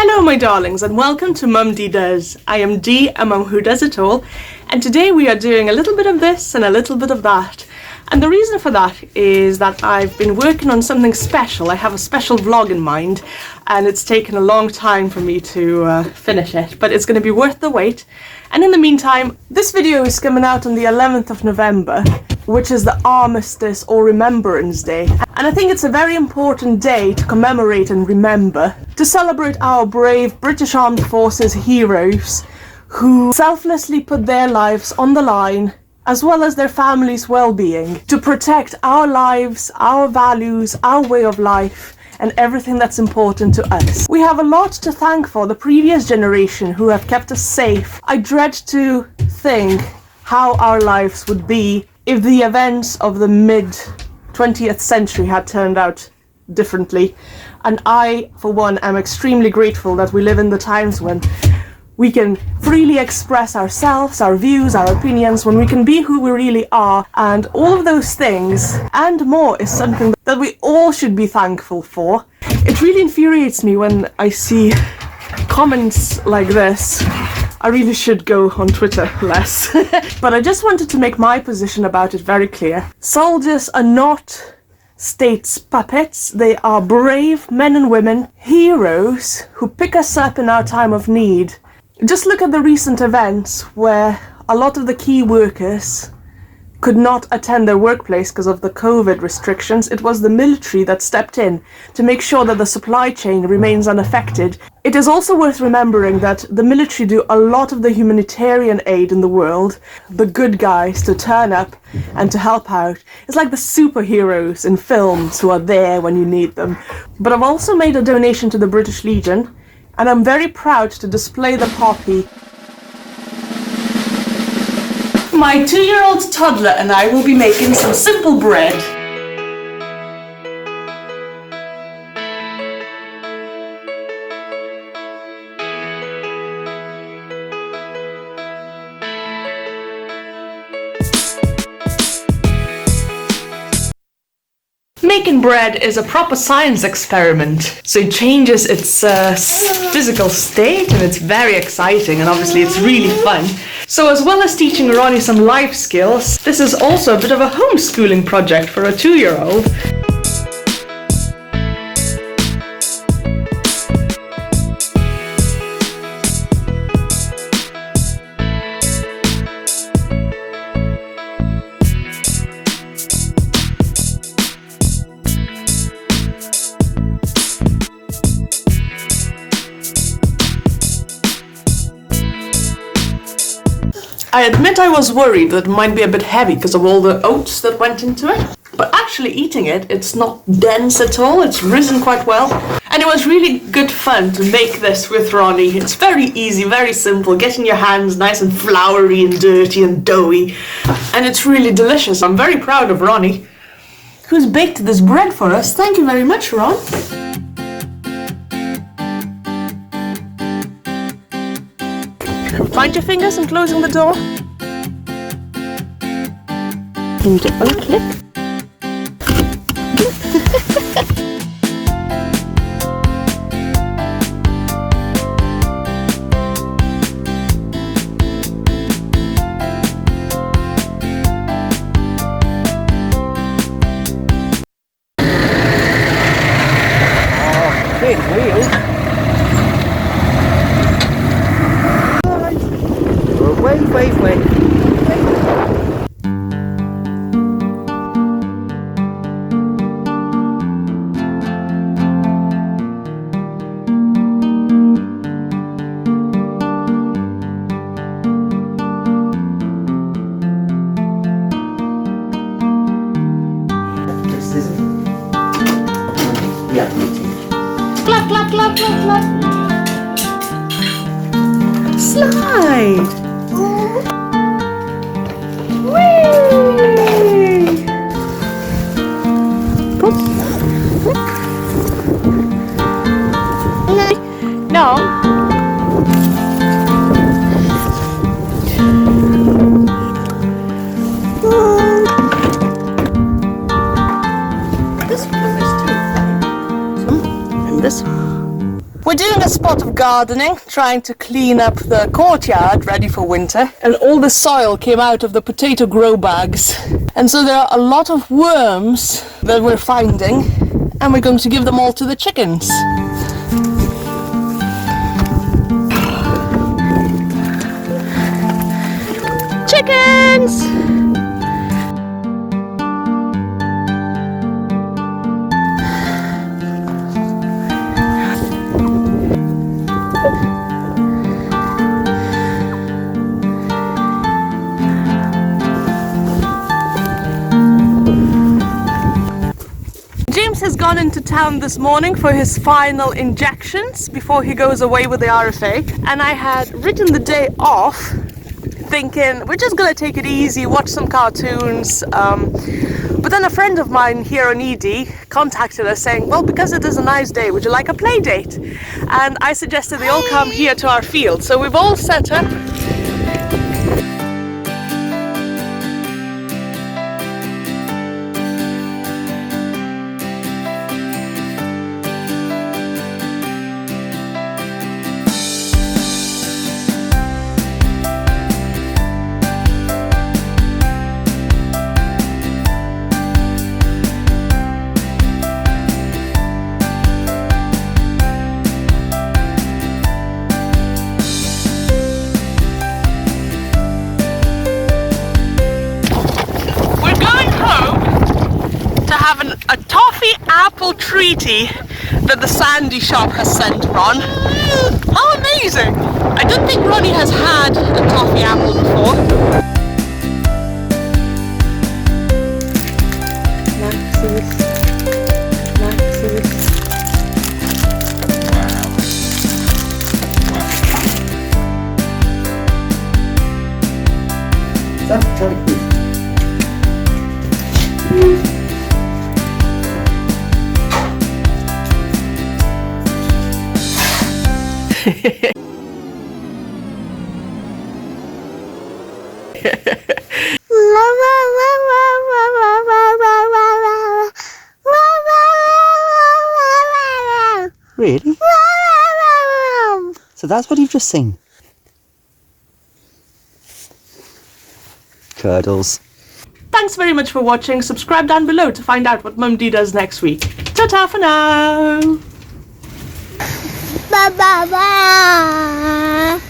Hello my darlings and welcome to Mum D Does. I am Dee, a mum who does it all, and today we are doing a little bit of this and a little bit of that. And the reason for that is that I've been working on something special. I have a special vlog in mind and it's taken a long time for me to finish it, but it's going to be worth the wait. And in the meantime, this video is coming out on the 11th of November, which is the Armistice or Remembrance Day. And I think it's a very important day to commemorate and remember, to celebrate our brave British Armed Forces heroes who selflessly put their lives on the line, as well as their families' well-being, to protect our lives, our values, our way of life, and everything that's important to us. We have a lot to thank for the previous generation who have kept us safe. I dread to think how our lives would be if the events of the mid-20th century had turned out differently. And I, for one, am extremely grateful that we live in the times when we can freely express ourselves, our views, our opinions, when we can be who we really are. And all of those things and more is something that we all should be thankful for. It really infuriates me when I see comments like this. I really should go on Twitter less. But I just wanted to make my position about it very clear. Soldiers are not state's puppets. They are brave men and women, heroes who pick us up in our time of need. Just look at the recent events where a lot of the key workers could not attend their workplace because of the COVID restrictions. It was the military that stepped in to make sure that the supply chain remains unaffected. It is also worth remembering that the military do a lot of the humanitarian aid in the world, the good guys to turn up and to help out. It's like the superheroes in films who are there when you need them. But I've also made a donation to the British Legion, and I'm very proud to display the poppy. My 2-year-old toddler and I will be making some simple bread. Making bread is a proper science experiment, so it changes its physical state, and it's very exciting, and obviously it's really fun. So as well as teaching Ronnie some life skills, this is also a bit of a homeschooling project for a 2-year-old. I admit I was worried that it might be a bit heavy because of all the oats that went into it. But actually eating it, it's not dense at all. It's risen quite well. And it was really good fun to make this with Ronnie. It's very easy, very simple. Getting your hands nice and floury and dirty and doughy. And it's really delicious. I'm very proud of Ronnie, who's baked this bread for us. Thank you very much, Ron. Find your fingers and closing the door. Can you get one click? Oh, big wheel. Wait. This is clap, clap, clap, clap, clap. Slide. No. This one is too. And this one. We're doing a spot of gardening, trying to clean up the courtyard ready for winter. And all the soil came out of the potato grow bags. And so there are a lot of worms that we're finding, and we're going to give them all to the chickens. Chickens! James has gone into town this morning for his final injections before he goes away with the RFA, and I had written the day off thinking we're just gonna take it easy, watch some cartoons, but then a friend of mine here on ED contacted us saying, well, because it is a nice day, would you like a play date? And I suggested they all come here to our field, so we've all set up. A toffee apple treaty that the Sandy shop has sent Ron. How amazing! I don't think Ronnie has had a toffee apple before. That's chocolate. Really? So that's what you've just seen? Curdles. Thanks very much for watching. Subscribe down below to find out what Mum D does next week. Ta-ta for now! Ba ba ba.